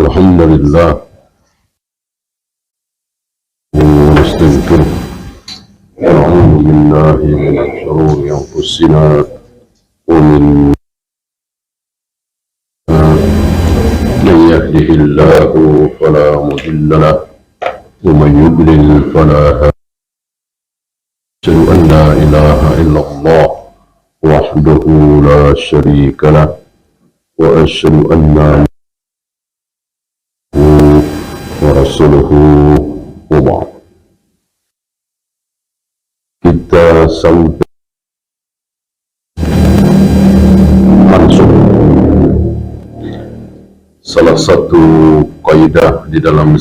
الحمد لله ونستغفره ونعوذ بالله من شرور أنفسنا ومن من يهده الله فلا مضل له ومن يضلل فلا هادي له أشهد أن لا إله إلا الله وحده لا شريك له وأشهد أن ورسوله وبعد. Kita sampai langsung salah satu kaidah di dalam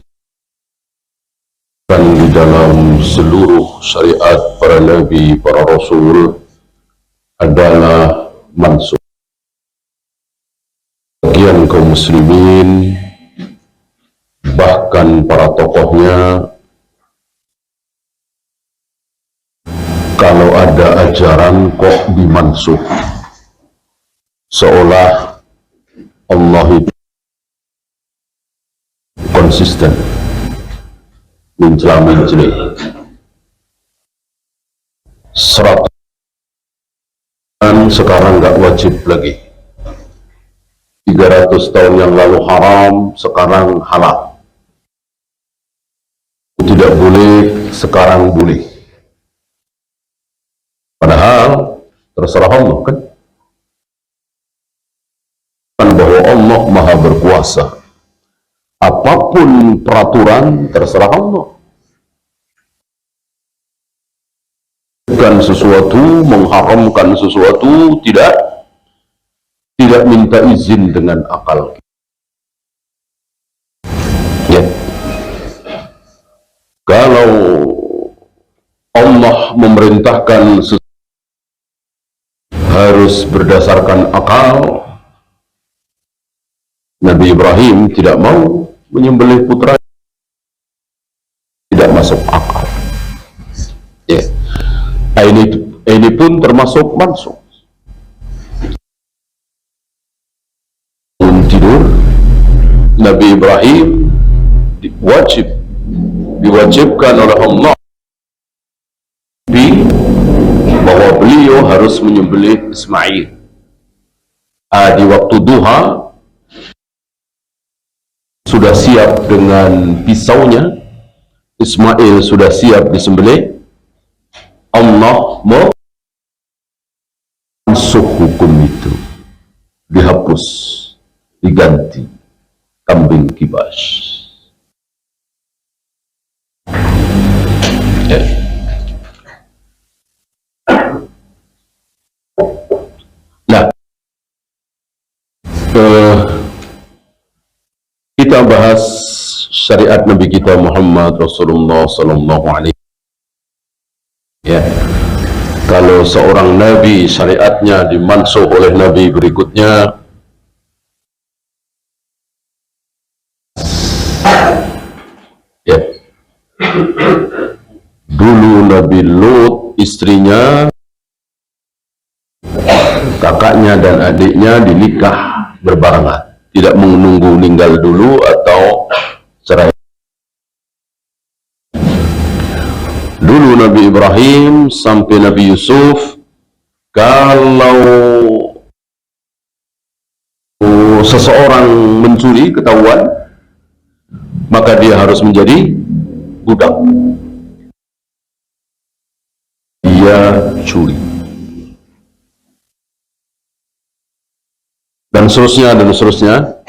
seluruh syariat para nabi, para rasul adalah mansukh. Bagian kaum muslimin, bahkan para tokohnya, kalau ada ajaran kok dimansukh, seolah Allah itu konsisten mencela-mencela. 100 sekarang nggak wajib lagi. 300 tahun yang lalu haram, sekarang halal. Tidak boleh, sekarang boleh. Padahal terserah Allah kan? Bahwa Allah maha berkuasa. Apapun peraturan terserah Allah. Bukan sesuatu, mengharamkan sesuatu, tidak minta izin dengan akal. Ya. Kalau Allah memerintahkan harus berdasarkan akal, Nabi Ibrahim tidak mau menyembelih putra, tidak masuk akal. Ya. Ini pun termasuk mansukh. Tidur, Nabi Ibrahim diwajibkan oleh Allah bahwa beliau harus menyembelih Ismail. Di waktu duha sudah siap dengan pisaunya, Ismail sudah siap disembelih. Allah mansukh hukum itu, dihapus, diganti kambing kibas. Ya. Nah, kita bahas syariat Nabi kita Muhammad Rasulullah Sallallahu Alaihi. Ya, kalau seorang nabi syariatnya dimansukh oleh nabi berikutnya, ya. Dulu Nabi Lut, istrinya, kakaknya dan adiknya dinikah berbarengan, tidak menunggu meninggal dulu atau cerai. Dulu Nabi Ibrahim sampai Nabi Yusuf, kalau seseorang mencuri ketahuan, maka dia harus menjadi budak. Dia curi. Dan seterusnya.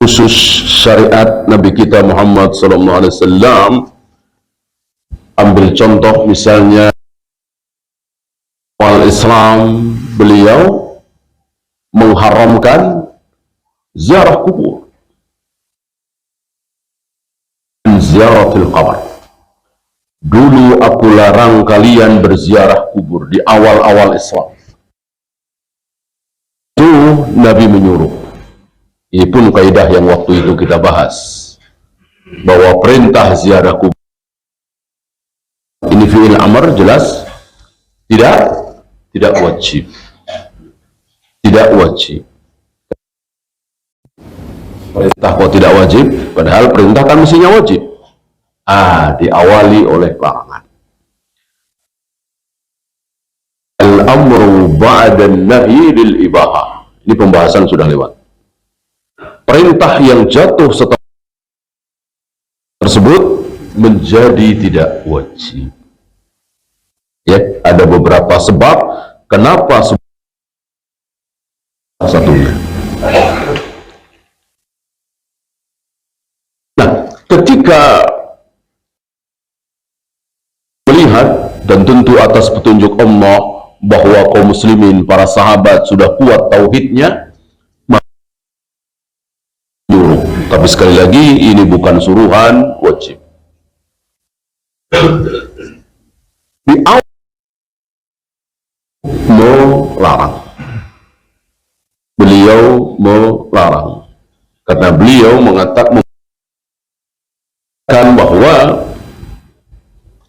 Khusus syariat Nabi kita Muhammad SAW, ambil contoh misalnya awal Islam, beliau mengharamkan ziarah kubur, ziaratul qabr. Dulu aku larang kalian berziarah kubur di awal-awal Islam. Itu Nabi menyuruh. Ini pun kaidah yang waktu itu kita bahas, bahwa perintah ziarah kubur ini fi'il amr, jelas tidak wajib. Perintah kok tidak wajib, padahal perintah kan mestinya wajib. Diawali oleh larangan. Al-amru ba'da nahi lil ibahah. Ini pembahasan sudah lewat. Perintah yang jatuh setelah tersebut menjadi tidak wajib. Ya, ada beberapa sebab kenapa satunya. Nah, ketika melihat dan tentu atas petunjuk Allah bahwa kaum muslimin, para sahabat sudah kuat tauhidnya, tapi sekali lagi ini bukan suruhan wajib. Di awal melarang, beliau melarang karena beliau mengatakan bahwa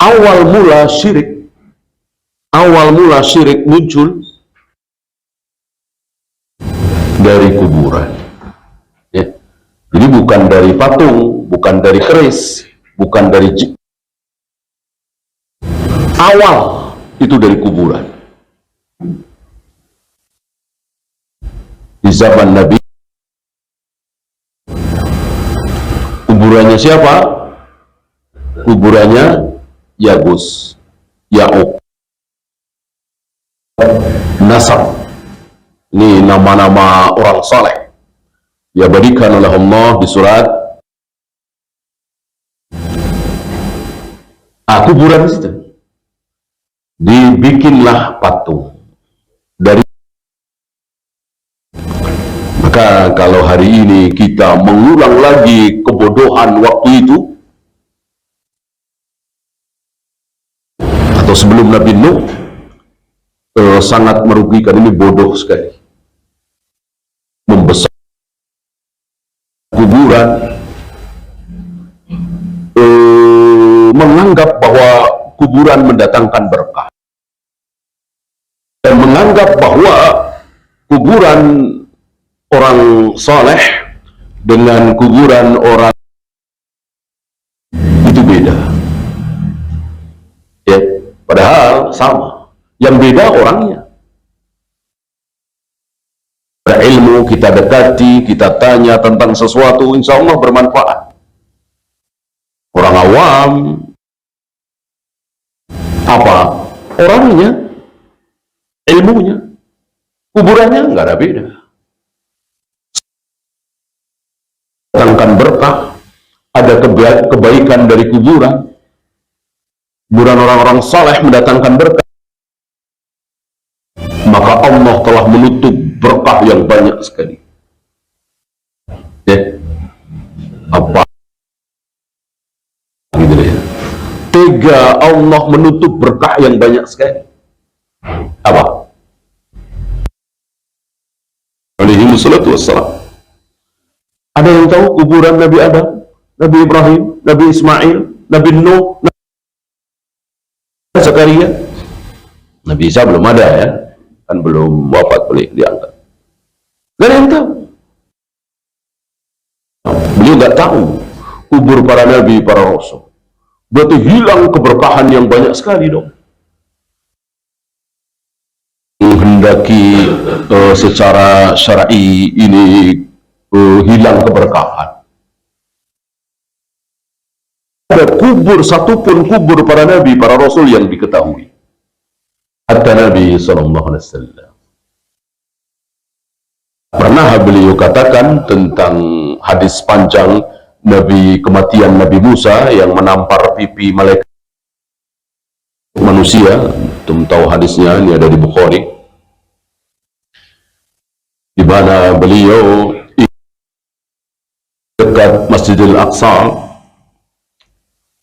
awal mula syirik muncul dari kuburan. Ya. Jadi bukan dari patung, bukan dari keris, bukan dari awal itu dari kuburan. Di zaman Nabi, kuburannya siapa? Kuburannya Yagus, Ya'uq, Nasab. Ini nama-nama orang saleh ya, berikan oleh Allah di surat kuburan situ. Dibikinlah patung dari. Maka kalau hari ini kita mengulang lagi kebodohan waktu itu, atau sebelum Nabi Nuh, sangat merugikan. Ini bodoh sekali. Membesar kuburan, menganggap bahwa kuburan mendatangkan berkah, dan menganggap bahwa kuburan orang soleh dengan kuburan orang itu beda. Ya, padahal sama. Yang beda orangnya. Berilmu, kita dekati, kita tanya tentang sesuatu, insya Allah bermanfaat. Orang awam, apa? Orangnya, ilmunya, kuburannya nggak ada beda. Datangkan berkah, ada kebaikan dari kuburan. Kuburan orang-orang saleh mendatangkan berkah. Maka Allah telah menutup berkah yang banyak sekali. Ya. Apa? Gitu ya. Tega Allah menutup berkah yang banyak sekali. Apa? Alaihi wassalatu wassalam. Ada yang tahu kuburan Nabi Adam, Nabi Ibrahim, Nabi Ismail, Nabi Nuh, Nabi Zakaria? Nabi Isa belum ada ya, kan belum wafat, boleh diangkat. Gak ada yang tahu. Beliau gak tahu kubur para nabi, para rasul. Berarti hilang keberkahan yang banyak sekali dong. Menghendaki secara syar'i ini hilang keberkahan. Ada kubur, satupun kubur para nabi, para rasul yang diketahui. Hatta Nabi SAW. Pernah beliau katakan tentang hadis panjang kematian Nabi Musa yang menampar pipi malaikat manusia. Tum tahu hadisnya, ini ada di Bukhari, di mana beliau dekat Masjidil Aqsa,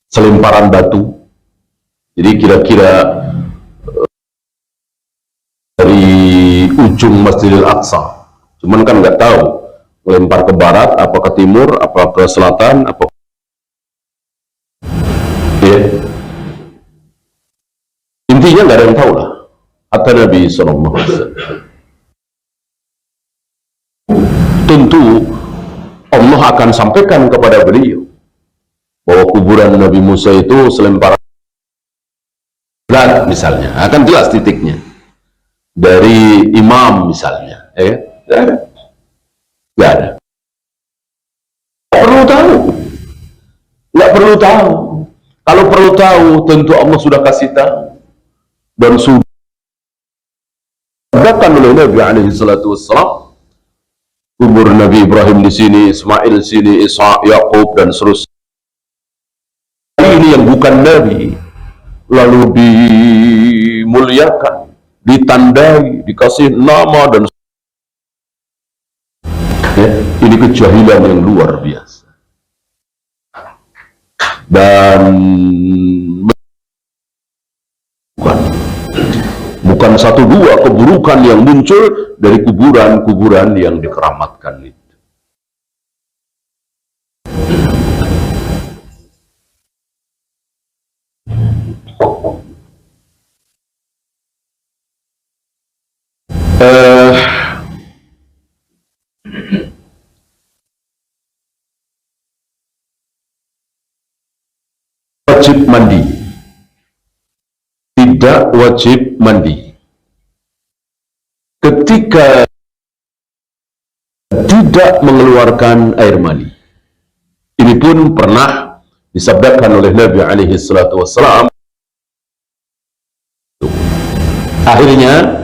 selemparan batu. Jadi kira-kira dari ujung Masjidil Aqsa, cuman kan nggak tahu melempar ke barat, apa ke timur, apa ke selatan, apa ya. Intinya nggak ada yang tahu lah. Kata Nabi SAW. Tentu Allah akan sampaikan kepada beliau bahwa kuburan Nabi Musa itu selemparan berat misalnya, akan jelas titiknya dari imam misalnya, ya, tidak ada, tidak ada. Perlu tahu, nggak perlu tahu. Kalau perlu tahu, tentu Allah sudah kasih tahu dan sudah dikatakan oleh Nabi alaihi salatu wassalam, kubur Nabi Ibrahim di sini, Ismail di sini, Ishak, Yakub dan seterusnya. Ini yang bukan Nabi lalu dimuliakan, ditandai, dikasih nama dan ya, ini kejahilan yang luar biasa. Dan bukan satu dua keburukan yang muncul dari kuburan-kuburan yang dikeramatkan itu. Wajib mandi, tidak wajib mandi ketika tidak mengeluarkan air mani. Ini pun pernah disabdakan oleh Nabi alaihi salatu wassalam. Akhirnya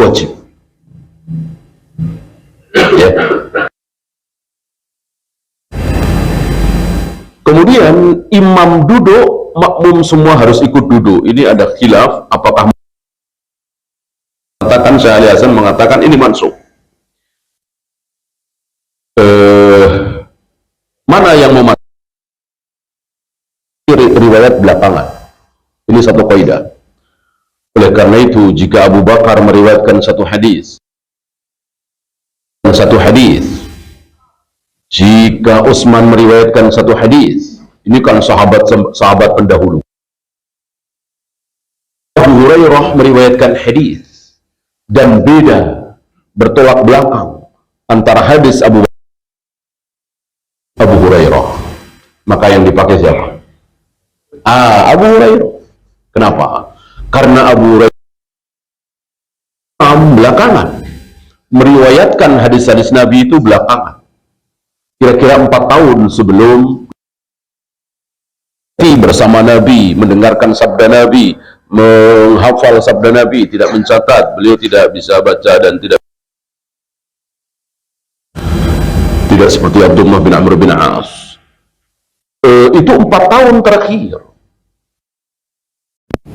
wajib, ya. Kemudian imam duduk, makmum semua harus ikut duduk. Ini ada khilaf, apakah mengatakan, Syekh Ali Hasan mengatakan ini mansukh. Mana yang mematuhi riwayat belakangan? Ini satu kaidah. Oleh karena itu, jika Abu Bakar meriwayatkan satu hadis, jika Utsman meriwayatkan satu hadis, ini kan sahabat pendahulu. Abu Hurairah meriwayatkan hadis dan beda, bertolak belakang antara hadis Abu Hurairah. Maka yang dipakai siapa? Abu Hurairah. Kenapa? Karena Abu Hurairah belakangan meriwayatkan hadis-hadis Nabi itu belakangan. Kira-kira 4 tahun sebelum bersama Nabi, mendengarkan sabda Nabi, menghafal sabda Nabi, tidak mencatat, beliau tidak bisa baca dan tidak seperti Abdullah bin Amr bin As. Itu 4 tahun terakhir.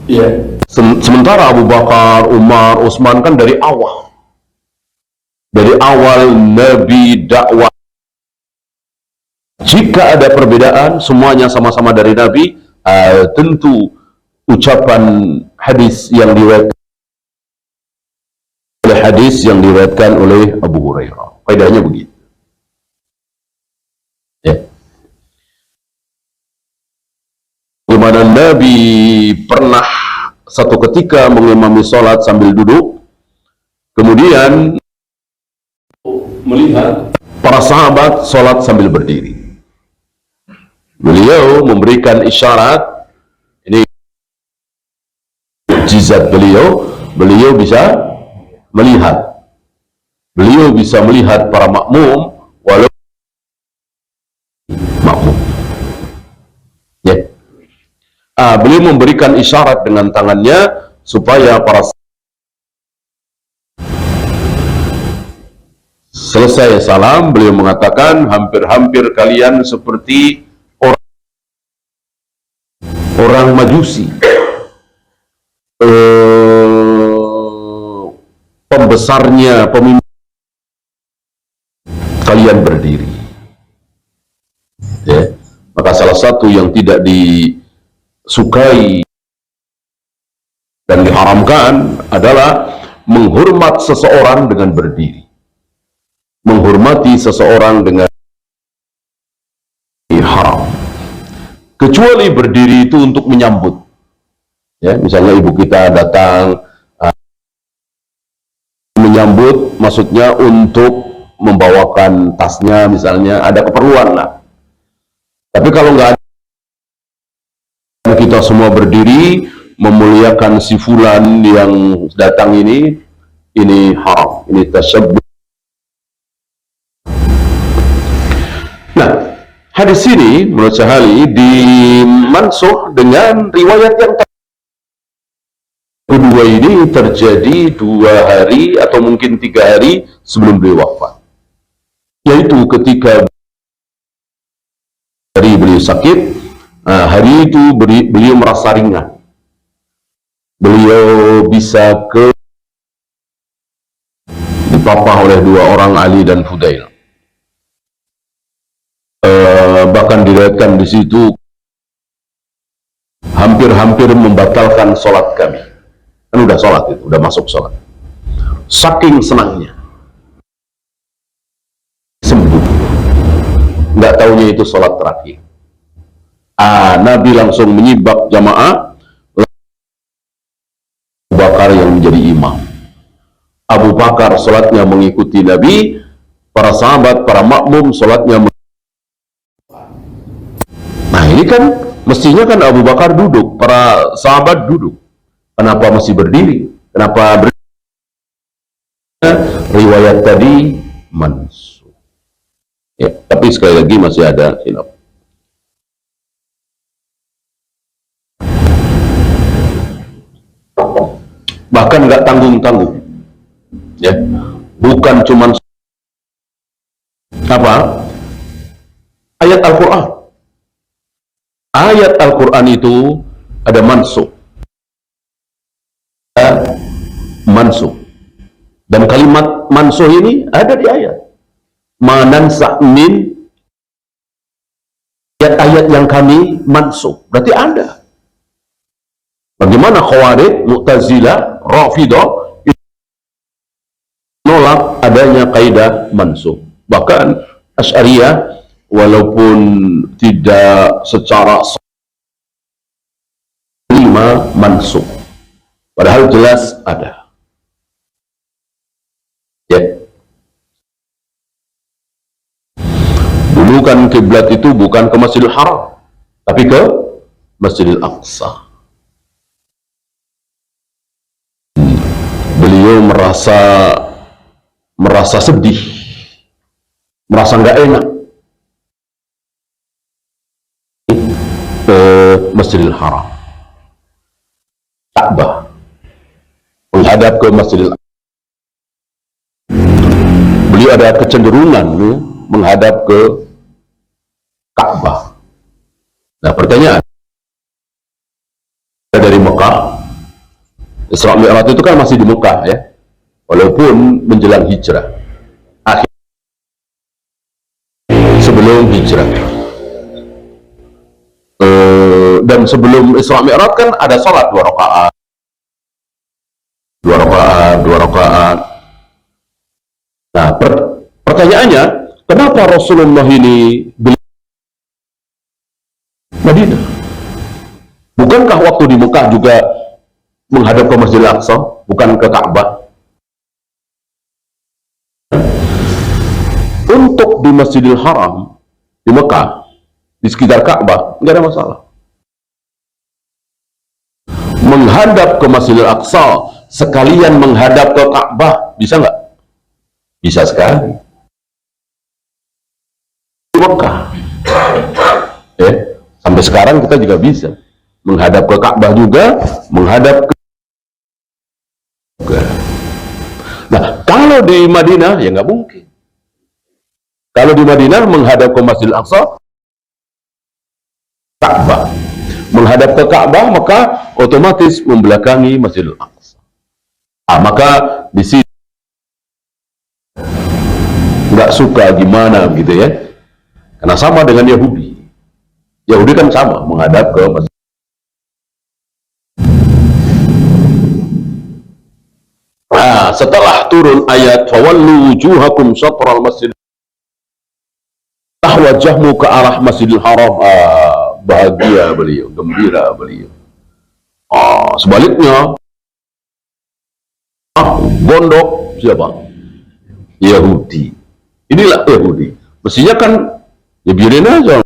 Yeah. Sementara Abu Bakar, Umar, Utsman kan dari awal Nabi dakwah. Jika ada perbedaan, semuanya sama-sama dari Nabi, tentu ucapan hadis yang diriwayatkan oleh Abu Hurairah. Kaidahnya begitu. Ya. Dimana Nabi pernah satu ketika mengimami sholat sambil duduk, kemudian melihat para sahabat sholat sambil berdiri. Beliau memberikan isyarat, ini mukjizat beliau bisa melihat. Beliau bisa melihat para makmum walau makmum. Ya. Beliau memberikan isyarat dengan tangannya supaya para selesai salam, beliau mengatakan, hampir-hampir kalian seperti orang Majusi, pembesarnya, pemimpin, kalian berdiri. Ya. Maka salah satu yang tidak disukai dan diharamkan adalah menghormat seseorang dengan berdiri, menghormati seseorang dengan haram. Kecuali berdiri itu untuk menyambut, ya, misalnya ibu kita datang menyambut, maksudnya untuk membawakan tasnya misalnya, ada keperluan lah. Tapi kalau nggak ada, kita semua berdiri memuliakan si fulan yang datang ini haram, ini tasyabbuh. Nah, hadis ini menurut Syahali dimansuh dengan riwayat yang kedua ini terjadi 2 hari atau mungkin 3 hari sebelum beliau wafat, yaitu ketika hari beliau sakit. Hari itu beliau merasa ringan, beliau bisa dipapah oleh 2 orang, Ali dan Fudail. Bahkan diriwayatkan di situ hampir membatalkan sholat kami. Kan udah sholat itu, udah masuk sholat. Saking senangnya, sembuh. Nggak taunya itu sholat terakhir. Nabi langsung menyibak jamaah, Abu Bakar yang menjadi imam. Abu Bakar sholatnya mengikuti Nabi, para sahabat, para makmum sholatnya. Nah ini kan mestinya kan Abu Bakar duduk, para sahabat duduk. Kenapa masih berdiri? Kenapa berdiri? Riwayat tadi mansuh. Ya, tapi sekali lagi masih ada khilaf. Bahkan nggak tanggung-tanggung, ya, bukan cuman ayat Al-Quran. Ayat Al-Quran itu ada mansuh, dan kalimat mansuh ini ada di ayat. Manansah min, ayat-ayat yang kami mansuh, berarti ada. Bagaimana Khawarij, Mu'tazilah, Rafidah nolak adanya kaidah mansuh. Bahkan Asy'ariyah walaupun tidak secara lima mansuh, padahal jelas ada. Ya. Dulu kan kiblat itu bukan ke Masjidil Haram, tapi ke Masjidil Aqsa. Beliau merasa sedih, merasa nggak enak ke Masjidil Haram, Ka'bah, menghadap ke Masjidil Aqsa. Beliau ada kecenderungan menghadap ke Ka'bah. Nah pertanyaan, dari Mekah, Isra Mi'raj itu kan masih di Mekah ya, walaupun menjelang hijrah, sebelum hijrah. Dan sebelum Isra Mi'raj kan ada sholat 2 rakaat. Nah pertanyaannya, kenapa Rasulullah ini beli Madinah? Bukankah waktu di Mekah juga menghadap ke Masjidil Aqsa, bukan ke Ka'bah? Untuk di Masjidil Haram di Mekah, di sekitar Ka'bah, nggak ada masalah. Menghadap ke Masjidil Aqsa sekalian menghadap ke Ka'bah, bisa nggak? Bisa sekali. Di Mekah, sampai sekarang kita juga bisa menghadap ke Ka'bah juga, menghadap ke. Nah, kalau di Madinah ya nggak mungkin. Kalau di Madinah menghadap ke Masjidil Aqsa, Ka'bah, menghadap ke Ka'bah, maka otomatis membelakangi Masjidil Aqsa. Maka di sini nggak suka gimana gitu ya, karena sama dengan Yahudi. Yahudi kan sama menghadap ke Masjid. Setelah turun ayat fawallu wujuhakum syatral masjid, wajahmu ke arah Masjidil Haram, bahagia beliau, gembira beliau. Sebaliknya gondok siapa? Yahudi. Inilah Yahudi. Mestinya kan ya biarin aja.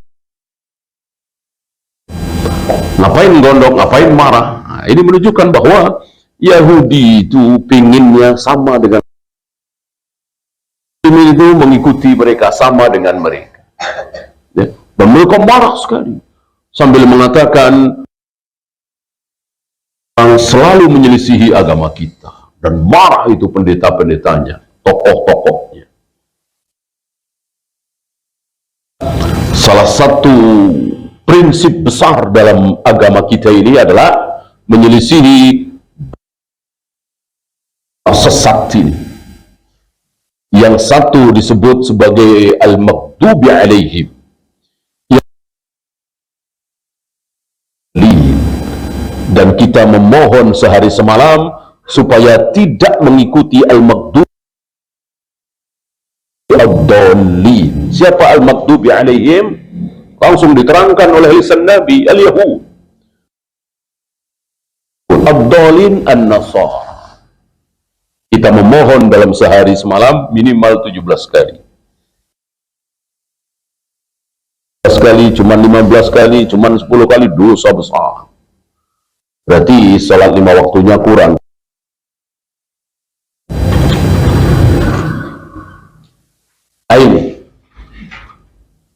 Ngapain gondok, ngapain marah? Nah, ini menunjukkan bahwa Yahudi itu pinginnya sama dengan ini, itu mengikuti mereka, sama dengan mereka. Ya. Dan mereka marah sekali sambil mengatakan yang selalu menyelisihi agama kita, dan marah itu pendeta-pendetanya, tokoh-tokohnya. Salah satu prinsip besar dalam agama kita ini adalah menyelisihi sesat ini. Yang satu disebut sebagai al-maghdubi alaihim, dan kita memohon sehari semalam supaya tidak mengikuti al-maghdubi ad-dallin. Siapa al-maghdubi alaihim? Langsung diterangkan oleh lisan Nabi, al-Yahud. Ad-dallin an-Nasara. Kita memohon dalam sehari semalam minimal 17 kali. 17 kali, cuman 15 kali, cuman 10 kali, dosa besar. Berarti salat 5 waktunya kurang. Ini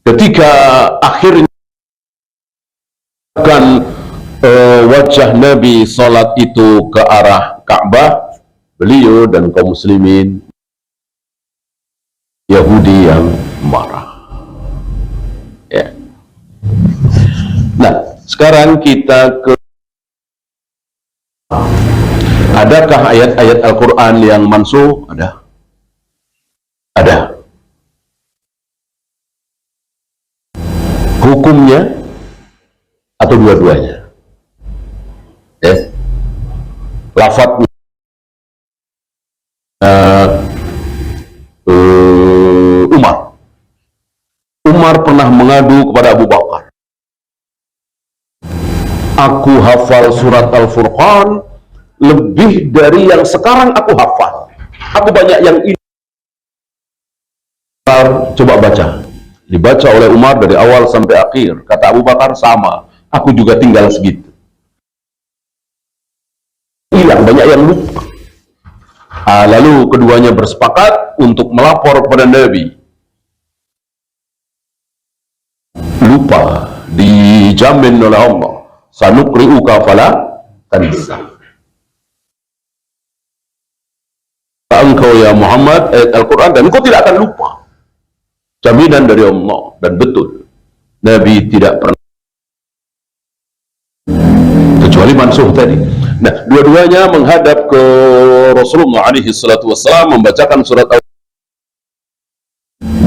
ketika akhirnya akan wajah Nabi salat itu ke arah Ka'bah, beliau dan kaum muslimin Yahudi yang marah. Ya. Nah, sekarang kita ke, adakah ayat-ayat Al-Quran yang mansuh? Ada. Ada. Hukumnya atau dua-duanya? Ya. Lafadznya Umar pernah mengadu kepada Abu Bakar, aku hafal surat Al-Furqan lebih dari yang sekarang aku hafal. Aku banyak yang ini. Coba baca. Dibaca oleh Umar dari awal sampai akhir. Kata Abu Bakar, sama, aku juga tinggal segitu. Hilang, banyak yang lupa. Lalu keduanya bersepakat untuk melapor kepada Nabi. Lupa, dijamin oleh Allah, sanukri'uka fala tansa. Engkau ya Muhammad ayat Al-Quran dan engkau tidak akan lupa. Jaminan dari Allah, dan betul Nabi tidak pernah kecuali mansuh tadi. Nah, dua-duanya menghadap ke Rasulullah alaihi salatu wassalam, membacakan surat Al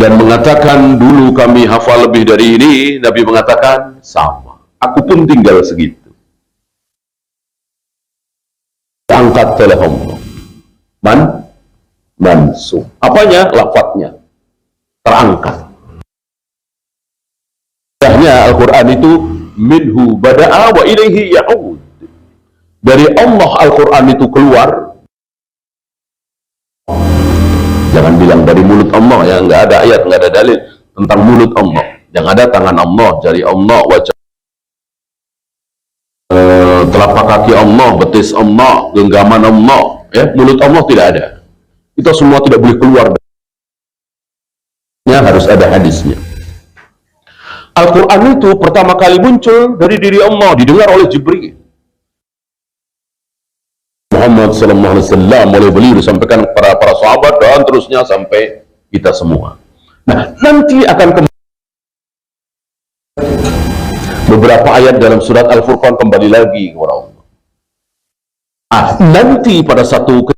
dan mengatakan, dulu kami hafal lebih dari ini. Nabi mengatakan, sama, aku pun tinggal segitu. Angkat oleh Allah. Mansuh. Apanya? Lafadznya terangkat. Al-Quran itu minhu bada'a wa ilaihi ya'ud. Dari Allah Al-Quran itu keluar. Jangan bilang dari mulut Allah, ya, nggak ada ayat, nggak ada dalil tentang mulut Allah. Yang ada tangan Allah, jari Allah, wajah, telapak kaki Allah, betis Allah, genggaman Allah, ya, mulut Allah tidak ada. Itu semua tidak boleh keluar. Harus ada hadisnya. Al-Quran itu pertama kali muncul dari diri Allah, didengar oleh Jibril. Muhammad sallallahu alaihi wasallam, oleh beliau disampaikan kepada para sahabat dan terusnya sampai kita semua. Nah, nanti akan beberapa ayat dalam surat Al-Furqan kembali lagi kepada Allah. Nanti pada satu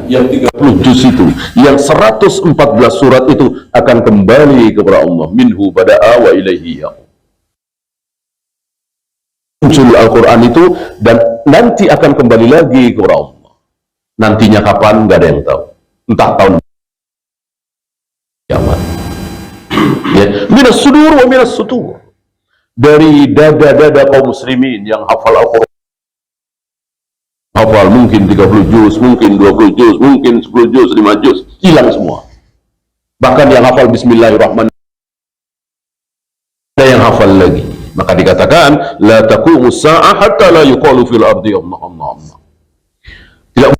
yang 30 juz itu, yang 114 surat itu akan kembali kepada Allah. Minhu bada'a wa ilaihi ya'ud. Muncul Al-Quran itu dan nanti akan kembali lagi kepada Allah. Nantinya kapan? Nggak ada yang tahu. Entah tahun kiamat. Ya, minas sudur wa minas sutur. Dari dada-dada kaum muslimin yang hafal Al-Quran. Hafal mungkin 30 juz, mungkin 20 juz, mungkin 10 juz, 5 juz, hilang semua. Bahkan yang hafal Bismillahirrahmanirrahim ada yang hafal lagi. Maka dikatakan la taqumus sa'ah hatta la yuqalu fil ardi Allah Allah Allah. Tidak,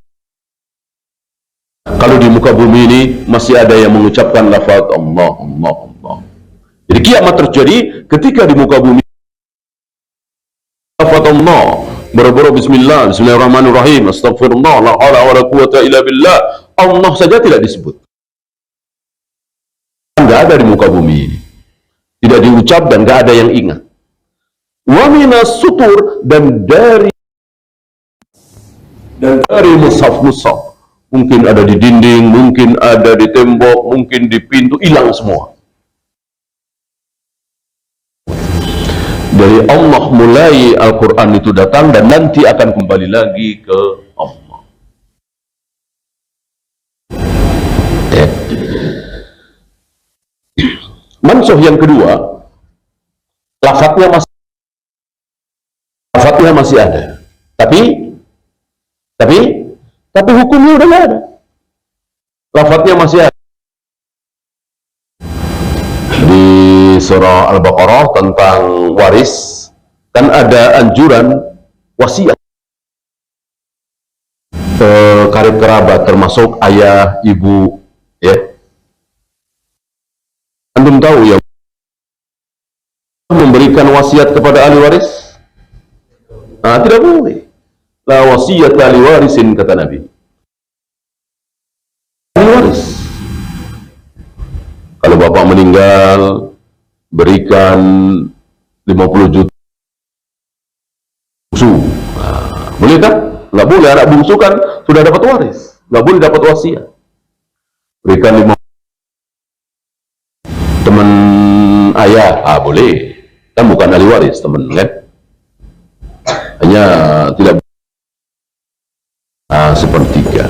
kalau di muka bumi ini masih ada yang mengucapkan lafaz Allah Allah Allah. Jadi kiamat terjadi ketika di muka bumi lafaz Allah, boro-boro bismillah, bismillahirrahmanirrahim, astagfirullah, la haula wala quwata illa billah, Allah saja tidak disebut. Enggak ada di muka bumi ini. Tidak diucap dan enggak ada yang ingat. Wa minas sutur, dan dari mushaf-mushaf. Mungkin ada di dinding, mungkin ada di tembok, mungkin di pintu, hilang semua. Dari Allah mulai Al-Quran itu datang dan nanti akan kembali lagi ke Allah. Mansuh yang kedua, lafadznya masih ada, tapi hukumnya udah nggak ada. Lafadznya masih ada. Di surah Al-Baqarah tentang waris kan ada anjuran wasiat karib kerabat, termasuk ayah, ibu, ya. Antum tahu ya, memberikan wasiat kepada ahli waris? Nah, tidak boleh. La wasiyata ahli warisin, kata Nabi. Ahli waris, kalau bapak meninggal, berikan 50 juta bungsu. Nah, boleh kan? Nggak boleh. Anak bungsu kan sudah dapat waris, nggak boleh dapat wasiat. Berikan 50 teman ayah, boleh, kan bukan ahli waris, teman kan, hanya tidak sepertiga.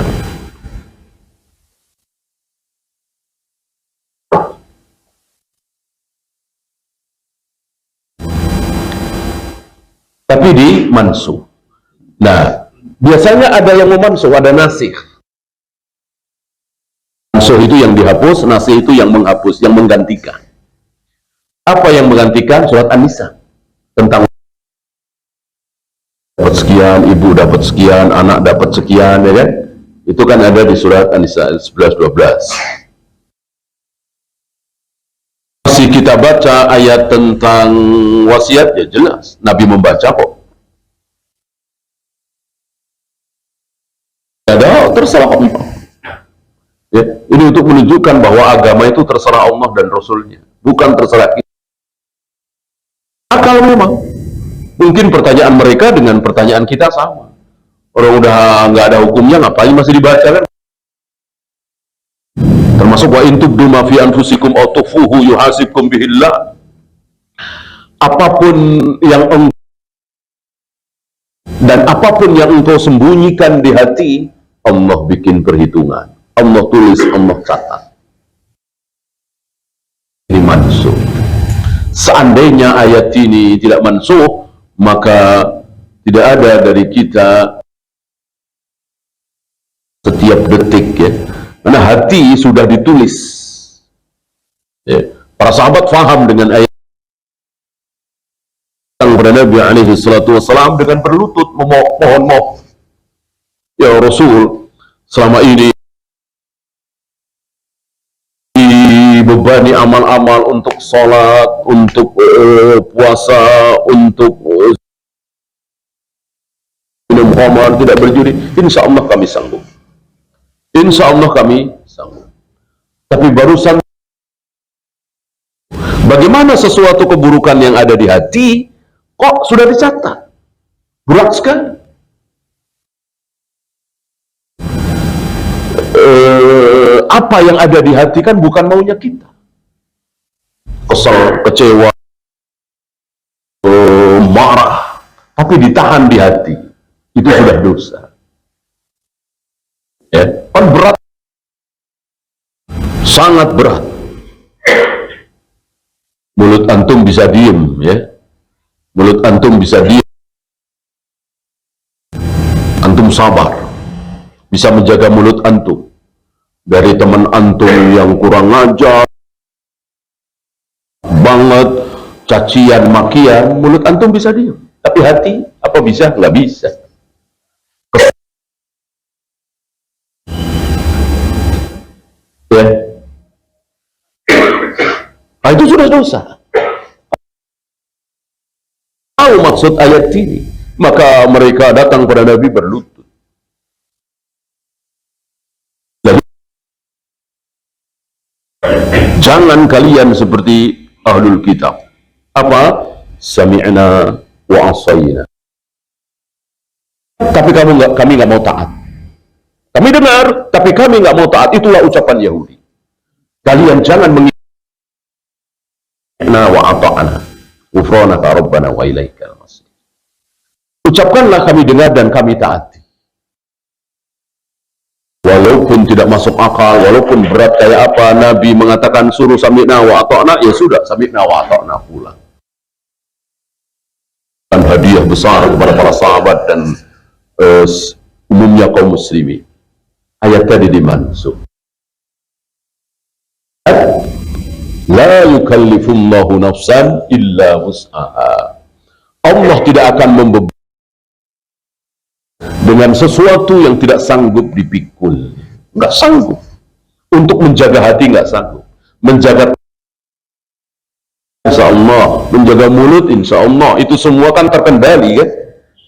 Tapi di mansuh. Nah, biasanya ada yang memansuh, ada nasih. Mansuh itu yang dihapus, nasih itu yang menghapus, yang menggantikan. Apa yang menggantikan? Surat An-Nisa tentang dapat sekian, ibu dapat sekian, anak dapat sekian, ya kan? Itu kan ada di surat An-Nisa 11-12. Masih kita baca ayat tentang wasiat, ya jelas Nabi membaca kok. Ada terserah Allah. Ya, ini untuk menunjukkan bahwa agama itu terserah Allah dan Rasulnya, bukan terserah kita. Akal memang. Mungkin pertanyaan mereka dengan pertanyaan kita sama. Orang udah nggak ada hukumnya, ngapain masih dibaca kan? Termasuk wa in tubdu ma fi anfusikum aw tukhfuhu yuhasibkum bihillah. Apapun yang engkau sembunyikan di hati, Allah bikin perhitungan, Allah tulis, Allah catat. Ini mansuh. Seandainya ayat ini tidak mansuh, maka tidak ada dari kita setiap detik, ya, karena hati sudah ditulis, ya. Para sahabat faham dengan ayat kepada Nabi alaihi salatu wassalam dengan berlutut memohon maaf, ya Rasul, selama ini dibebani amal-amal untuk sholat, untuk puasa, untuk minum khamar, tidak berjudi. Insya Allah kami sanggup. Insya Allah kami sanggup. Tapi barusan, bagaimana sesuatu keburukan yang ada di hati kok sudah dicatat? Berat sekali. Apa yang ada di hati kan bukan maunya kita. Kesel, kecewa, marah, tapi ditahan di hati, itu sudah dosa. Ya, kan berat, sangat berat. Mulut antum bisa diem, ya. Mulut antum bisa diem. Antum sabar, bisa menjaga mulut antum. dari teman antum yang kurang ajar banget, cacian makian, mulut antum bisa diam, tapi hati apa bisa? Nggak bisa. Ya, nah, itu sudah dosa. Tahu maksud ayat ini, maka mereka datang pada Nabi berlutut. Jadi, jangan kalian seperti ahlul kitab. Apa? Sami'na wa asayna. Tapi kami nggak mau taat. Kami dengar, tapi kami nggak mau taat. Itulah ucapan Yahudi. Kalian jangan mengina wa ata'ana. Ghufranaka rabbana wa ilaikal masir. Ucapkanlah kami dengar dan kami taati. Walaupun tidak masuk akal, walaupun berat kayak apa, Nabi mengatakan suruh sami'na wa ata'na, ya sudah, sami'na wa ata'na pulang. Dan hadiah besar kepada para sahabat dan umumnya kaum muslimin. Ayat tadi dimansuk. La yukallifullahu nafsan illa wus'aha. Allah tidak akan membebani dengan sesuatu yang tidak sanggup dipikul. Nggak sanggup. Untuk menjaga hati nggak sanggup. Menjaga insya Allah, menjaga mulut insya Allah, itu semua kan terkendali kan.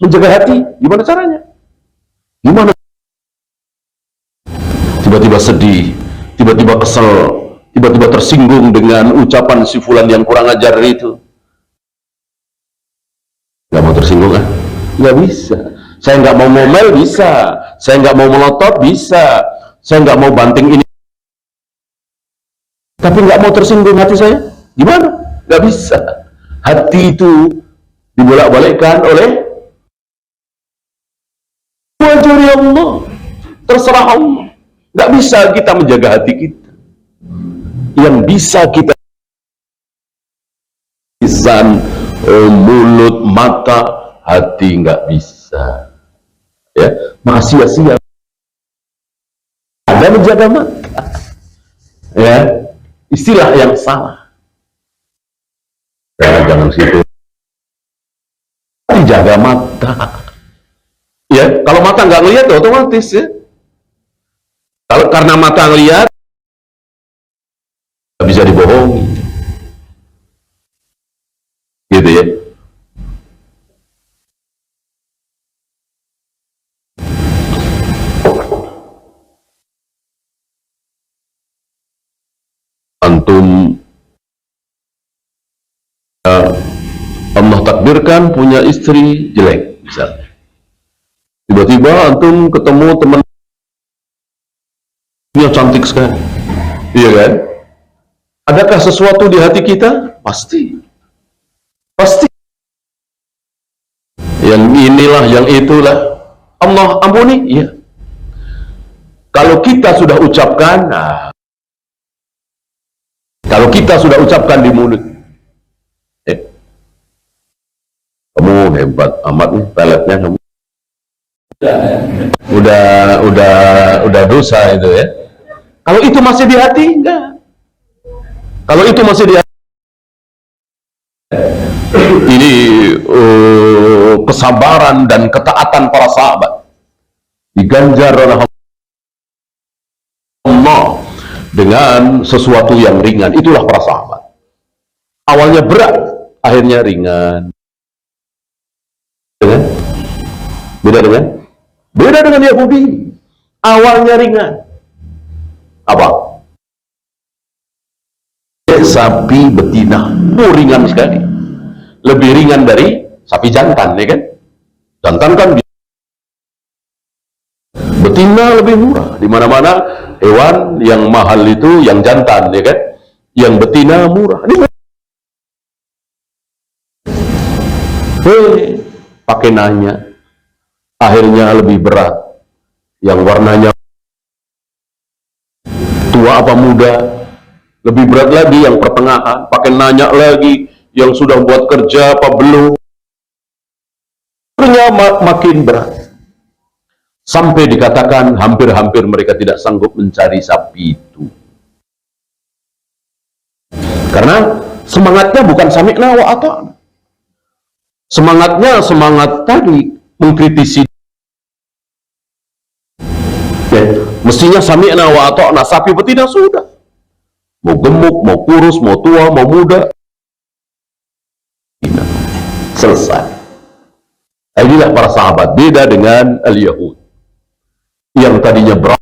Menjaga hati, gimana caranya? Gimana? Tiba-tiba sedih, tiba-tiba kesel, tiba-tiba tersinggung dengan ucapan si fulan yang kurang ajar itu. Gak mau tersinggung kan? Gak bisa. Saya nggak mau ngomel bisa, saya nggak mau melotot bisa, saya nggak mau banting ini, tapi nggak mau tersinggung hati saya, gimana? Nggak bisa. Hati itu dibolak-balikkan oleh wajah Allah, terserah Allah. Nggak bisa kita menjaga hati kita. Yang bisa kita lisan, mulut, mata, hati nggak bisa. Ya, maka sia-sia ada menjaga mata. Ya, istilah yang salah. Ya, jangan situ. Dijaga mata. Ya, kalau mata nggak ngelihat otomatis ya. Kalau karena mata ngelihat nggak bisa dibohongi. Gitu ya. Antum Allah takdirkan punya istri jelek misalnya, tiba-tiba antum ketemu temannya cantik sekali, iya kan? Adakah sesuatu di hati kita? Pasti yang inilah yang itulah Allah ampuni, iya. Kalau kita sudah ucapkan, nah, kalau kita sudah ucapkan di mulut, kamu hebat amat nih peletnya kamu, udah dosa itu ya. Kalau itu masih di hati, enggak. Kalau itu masih di hati, ini kesabaran dan ketaatan para sahabat diganjar oleh Allah dengan sesuatu yang ringan. Itulah para sahabat. Awalnya berat, akhirnya ringan. Beda dengan Yahudi. Awalnya ringan. Apa? Sapi betina, ringan sekali. Lebih ringan dari sapi jantan, ya kan? Jantan kan betina lebih murah. Di mana-mana hewan yang mahal itu yang jantan, ya kan? Yang betina murah. Pakai nanya, akhirnya lebih berat. Yang warnanya tua apa muda, lebih berat lagi yang pertengahan. Pakai nanya lagi, yang sudah buat kerja apa belum. Akhirnya makin berat. sampai dikatakan hampir-hampir mereka tidak sanggup mencari sapi itu. Karena semangatnya bukan sami'na wa ata'na. Semangatnya semangat tadi mengkritisi. Mestinya sami'na wa ata'na, sapi betina sudah. Mau gemuk, mau kurus, mau tua, mau muda. Selesai. Inilah para sahabat, beda dengan al-Yahud yang tadinya berat,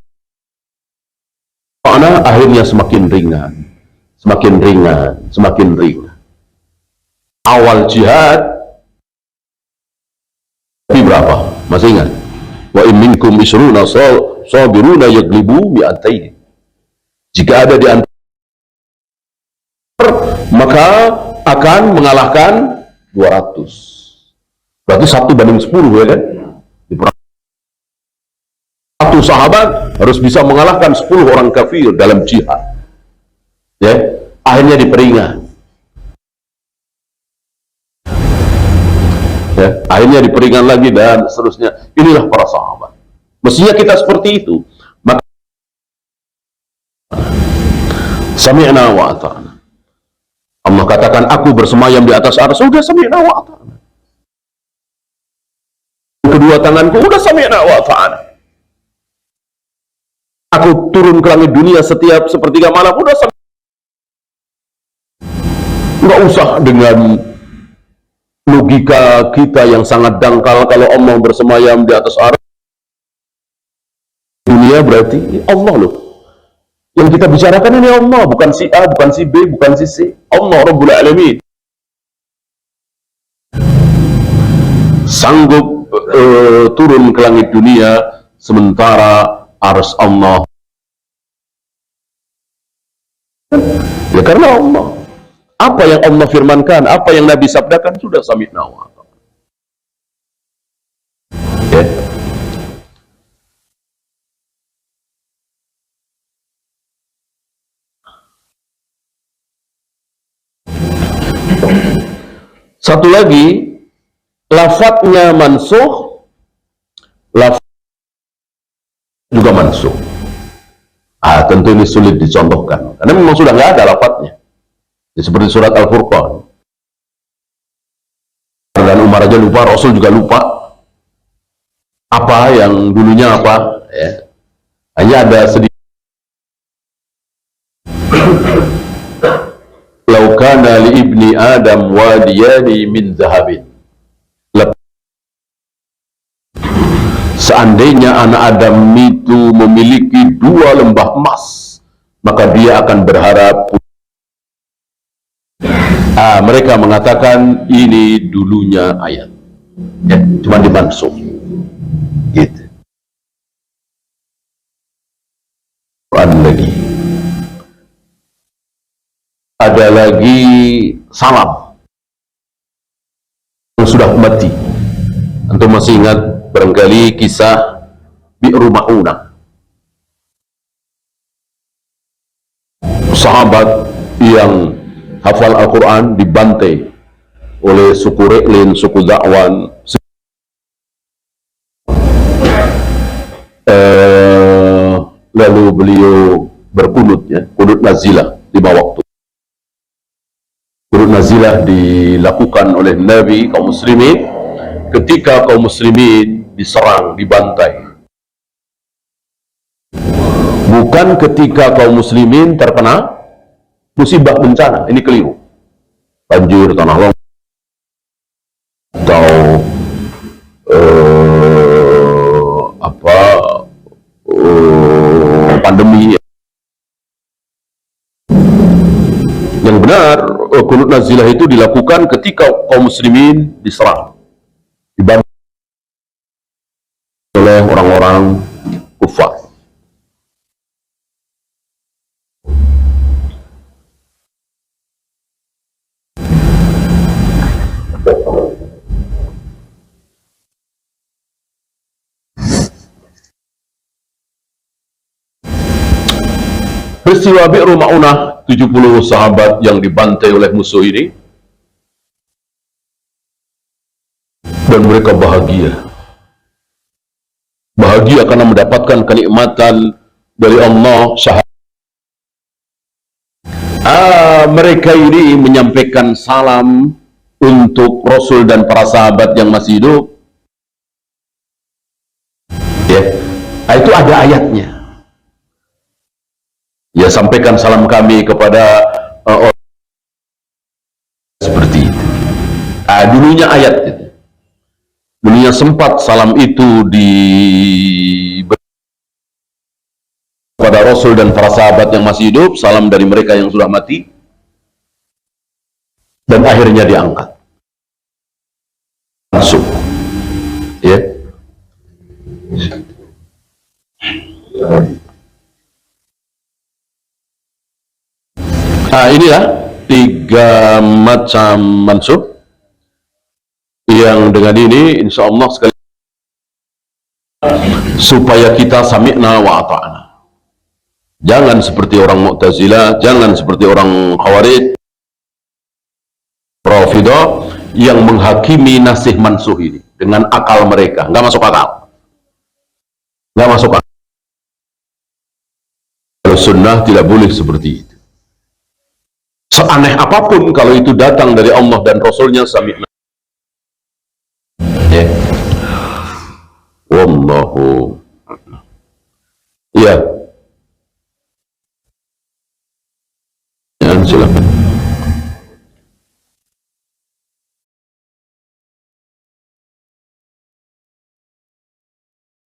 akhirnya semakin ringan, semakin ringan, semakin ringan. Awal jihad tapi berapa? Masih ingat? Wa in minkum isruna sabiruna yaglibu mi'atain. Jika ada di antara maka akan mengalahkan 200. Berarti 1 banding 10 ya kan? Satu sahabat harus bisa mengalahkan 10 orang kafir dalam jihad. Ya, akhirnya diperingat. Ya, akhirnya diperingat lagi dan seterusnya. Inilah para sahabat. Mestinya kita seperti itu. Maka sami'na wa ata'na. Allah katakan aku bersemayam di atas arsy, sudah sami'na wa ata'na. Kedua tanganku udah sami'na wa ata'na. Aku turun ke langit dunia setiap sepertiga malam, udah sami'na. Nggak usah dengan logika kita yang sangat dangkal. Kalau Allah bersemayam di atas arsy dunia, berarti Allah loh. Yang kita bicarakan ini Allah, bukan si A, bukan si B, bukan si C. Allah Rabbul Alamin. Sanggup turun ke langit dunia sementara arsy Allah. Ya karena Allah. Apa yang Allah firmankan, apa yang Nabi sabdakan, sudah sami'na wa ata'na. Ya. Satu lagi, lafadznya mansuh, lafaz juga mansuh. Tentu ini sulit dicontohkan karena memang sudah nggak ada lafadznya. Ya, seperti surat Al-Furqan. Dan Umar aja lupa, Rasul juga lupa apa yang dulunya apa. Ya. Hanya ada sedikit. Lau kana li ibni Adam wadiyani min zahabin. Seandainya anak Adam itu memiliki 2 lembah emas, maka dia akan berharap. Mereka mengatakan ini dulunya ayat. Ya, cuma dimansuh. Gitu. Lagi. Ada lagi salam yang sudah mati. Antum masih ingat barangkali kisah Bi'ru Ma'unah, sahabat yang hafal Al-Quran dibantai oleh suku Re'lin, suku Da'wan. Lalu beliau berkunut, ya, kunut nazilah 5 waktu. Kunut nazilah dilakukan oleh Nabi kaum muslimin ketika kaum muslimin diserang, dibantai. Bukan ketika kaum muslimin terkena musibah bencana, ini keliru. Banjir, tanah longsor, atau pandemi. Yang benar, kunut nazilah itu dilakukan ketika kaum muslimin diserang, dibantu oleh orang-orang kufar. Peristiwa Bi'ru Ma'unah, 70 sahabat yang dibantai oleh musuh ini, dan mereka bahagia. bahagia karena mendapatkan kenikmatan dari Allah. Mereka ini menyampaikan salam untuk Rasul dan para sahabat yang masih hidup. Ya, itu ada ayatnya. Ya, sampaikan salam kami kepada orang seperti itu. Dulunya ayat itu. Dulunya sempat salam itu kepada Rasul dan para sahabat yang masih hidup, salam dari mereka yang sudah mati, dan akhirnya diangkat. Masuk. Ya. Inilah 3 macam mansub yang dengan ini insya Allah sekali supaya kita sami'na wa ata'na. Jangan seperti orang Mu'tazilah, jangan seperti orang Khawarij, Rafidah yang menghakimi nasih mansuh ini dengan akal mereka. Nggak masuk akal. Nggak masuk akal. Kalau sunnah tidak boleh seperti itu. Seaneh apapun kalau itu datang dari Allah dan Rasulnya, sami'na. Ya. Wallahu. Ya.